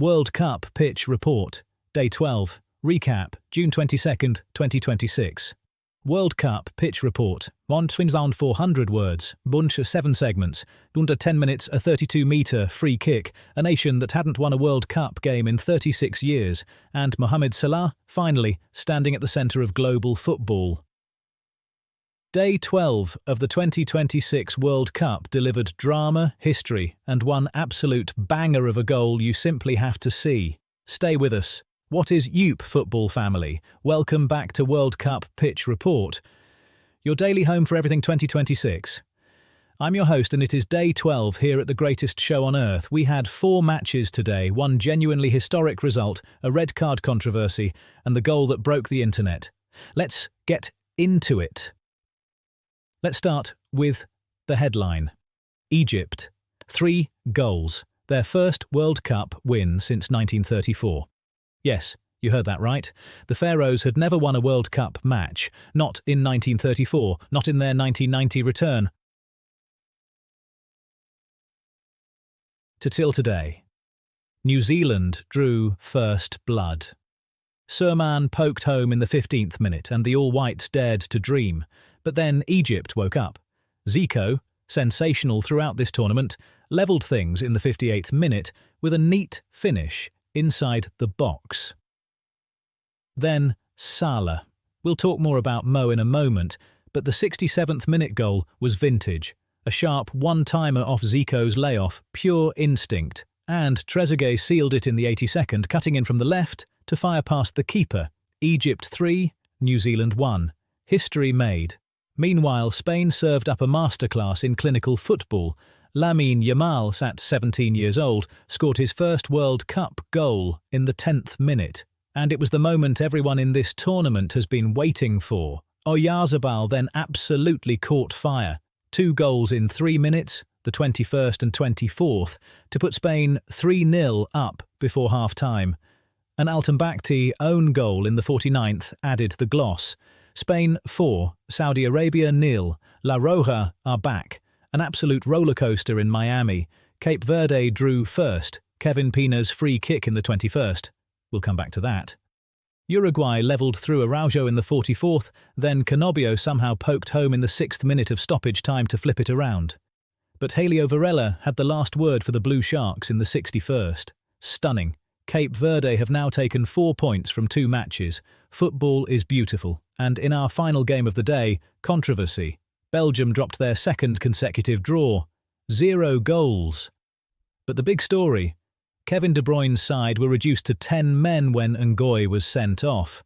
World Cup Pitch Report, Day 12, Recap, June 22nd, 2026. World Cup Pitch Report, 1400 words, bunch of 7 segments, under 10 minutes, a 32-metre free kick, a nation that hadn't won a World Cup game in 36 years, and Mohamed Salah, finally, standing at the centre of global football. Day 12 of the 2026 World Cup delivered drama, history, and one absolute banger of a goal you simply have to see. Stay with us. What is Yoop football family? Welcome back to World Cup Pitch Report, your daily home for everything 2026. I'm your host and it is Day 12 here at the greatest show on earth. We had 4 matches today, one genuinely historic result, a red card controversy, and the goal that broke the internet. Let's get into it. Let's start with the headline. Egypt. 3 goals. Their first World Cup win since 1934. Yes, you heard that right. The Pharaohs had never won a World Cup match. Not in 1934, not in their 1990 return. Till today. New Zealand drew first blood. Surman poked home in the 15th minute and the All-Whites dared to dream. But then Egypt woke up. Zico, sensational throughout this tournament, levelled things in the 58th minute with a neat finish inside the box. Then Salah. We'll talk more about Mo in a moment, but the 67th minute goal was vintage. A sharp one-timer off Zico's layoff, pure instinct. And Trezeguet sealed it in the 82nd, cutting in from the left to fire past the keeper. Egypt 3, New Zealand 1. History made. Meanwhile, Spain served up a masterclass in clinical football. Lamine Yamal, at 17 years old, scored his first World Cup goal in the 10th minute. And it was the moment everyone in this tournament has been waiting for. Oyarzabal then absolutely caught fire. 2 goals in 3 minutes, the 21st and 24th, to put Spain 3-0 up before half-time. An Altenbachti own goal in the 49th added the gloss. Spain 4, Saudi Arabia 0. La Roja are back. An absolute rollercoaster in Miami. Cape Verde drew first. Kevin Pina's free kick in the 21st. We'll come back to that. Uruguay levelled through Araujo in the 44th, then Canobio somehow poked home in the 6th minute of stoppage time to flip it around. But Helio Varela had the last word for the Blue Sharks in the 61st. Stunning. Cape Verde have now taken 4 points from 2 matches. Football is beautiful. And in our final game of the day, controversy. Belgium dropped their 2nd consecutive draw. 0 goals. But the big story, Kevin De Bruyne's side were reduced to 10 men when Ngoy was sent off.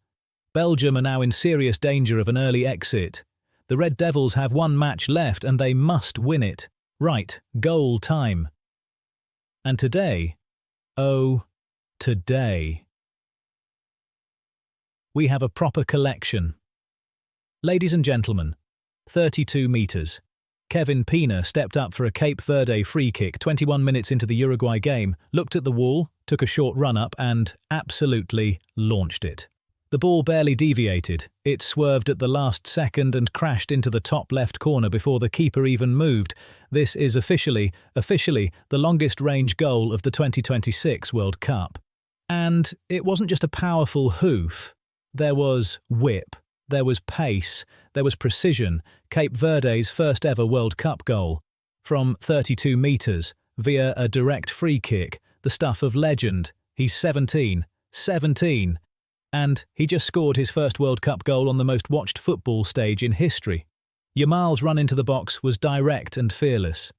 Belgium are now in serious danger of an early exit. The Red Devils have 1 match left and they must win it. Right, goal time. And today, oh, today, we have a proper collection. Ladies and gentlemen, 32 metres. Kevin Pina stepped up for a Cape Verde free kick 21 minutes into the Uruguay game, looked at the wall, took a short run-up and absolutely launched it. The ball barely deviated. It swerved at the last second and crashed into the top left corner before the keeper even moved. This is officially the longest-range goal of the 2026 World Cup. And it wasn't just a powerful hoof. There was whip. There was pace, there was precision, Cape Verde's first ever World Cup goal. From 32 metres, via a direct free kick, the stuff of legend. He's 17. And he just scored his first World Cup goal on the most watched football stage in history. Yamal's run into the box was direct and fearless.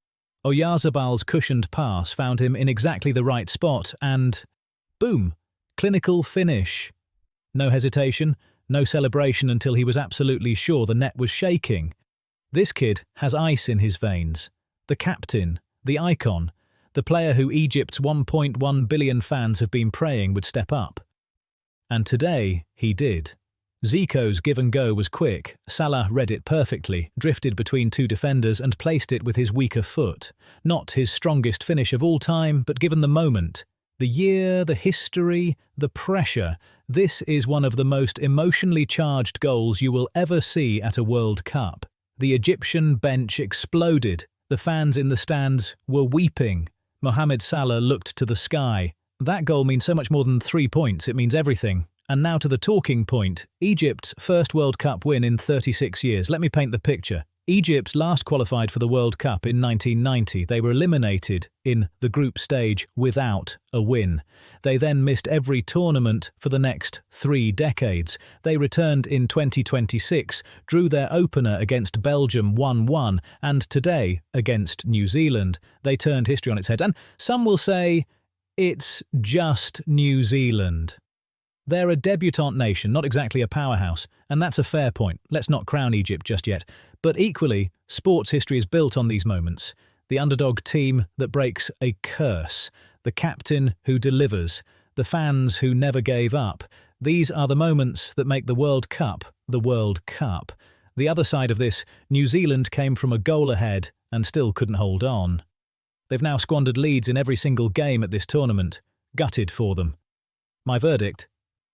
Oyarzabal's cushioned pass found him in exactly the right spot and, boom, clinical finish. No hesitation. No celebration until he was absolutely sure the net was shaking. This kid has ice in his veins. The captain, the icon, the player who Egypt's 1.1 billion fans have been praying would step up. And today, he did. Zico's give-and-go was quick. Salah read it perfectly, drifted between 2 defenders and placed it with his weaker foot. Not his strongest finish of all time, but given the moment, the year, the history, the pressure, this is one of the most emotionally charged goals you will ever see at a World Cup. The Egyptian bench exploded. The fans in the stands were weeping. Mohamed Salah looked to the sky. That goal means so much more than 3 points, it means everything. And now to the talking point, Egypt's first World Cup win in 36 years. Let me paint the picture. Egypt last qualified for the World Cup in 1990. They were eliminated in the group stage without a win. They then missed every tournament for the next 3 decades. They returned in 2026, drew their opener against Belgium 1-1, and today, against New Zealand, they turned history on its head. And some will say, it's just New Zealand. They're a debutante nation, not exactly a powerhouse, and that's a fair point. Let's not crown Egypt just yet. But equally, sports history is built on these moments. The underdog team that breaks a curse, the captain who delivers, the fans who never gave up. These are the moments that make the World Cup the World Cup. The other side of this, New Zealand came from a goal ahead and still couldn't hold on. They've now squandered leads in every single game at this tournament. Gutted for them. My verdict: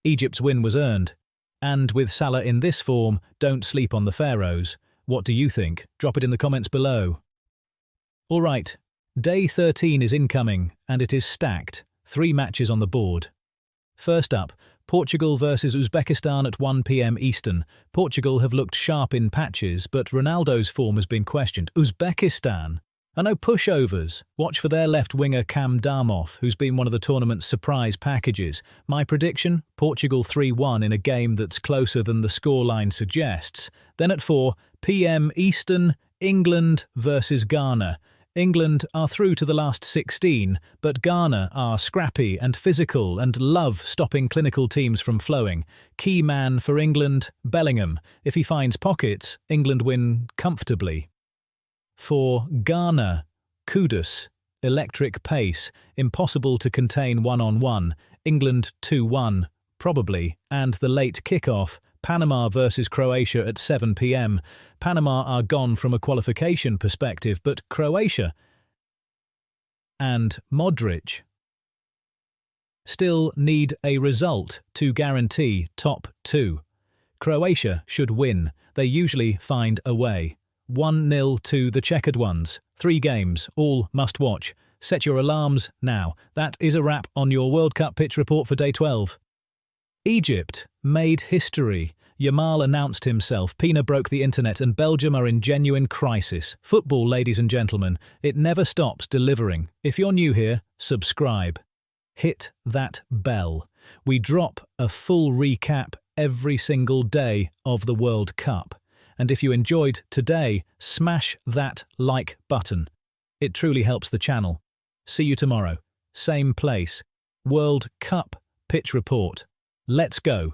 Egypt's win was earned. And with Salah in this form, don't sleep on the Pharaohs. What do you think? Drop it in the comments below. All right, day 13 is incoming, and it is stacked. 3 matches on the board. First up, Portugal versus Uzbekistan at 1 p.m. Eastern. Portugal have looked sharp in patches, but Ronaldo's form has been questioned. Uzbekistan are no pushovers. Watch for their left winger Cam Darmoff, who's been one of the tournament's surprise packages. My prediction, Portugal 3-1 in a game that's closer than the scoreline suggests. Then at 4 p.m. Eastern, England versus Ghana. England are through to the last 16, but Ghana are scrappy and physical and love stopping clinical teams from flowing. Key man for England, Bellingham. If he finds pockets, England win comfortably. For Ghana, Kudus, electric pace, impossible to contain one-on-one, England 2-1, probably, and the late kick-off, Panama versus Croatia at 7 p.m. Panama are gone from a qualification perspective, but Croatia and Modric still need a result to guarantee top 2. Croatia should win. They usually find a way. 1-0 to the checkered ones. 3 games, all must watch. Set your alarms now. That is a wrap on your World Cup pitch report for day 12. Egypt made history. Yamal announced himself, Pina broke the internet, and Belgium are in genuine crisis. Football, ladies and gentlemen, it never stops delivering. If you're new here, subscribe. Hit that bell. We drop a full recap every single day of the World Cup. And if you enjoyed today, smash that like button. It truly helps the channel. See you tomorrow. Same place. World Cup pitch report. Let's go.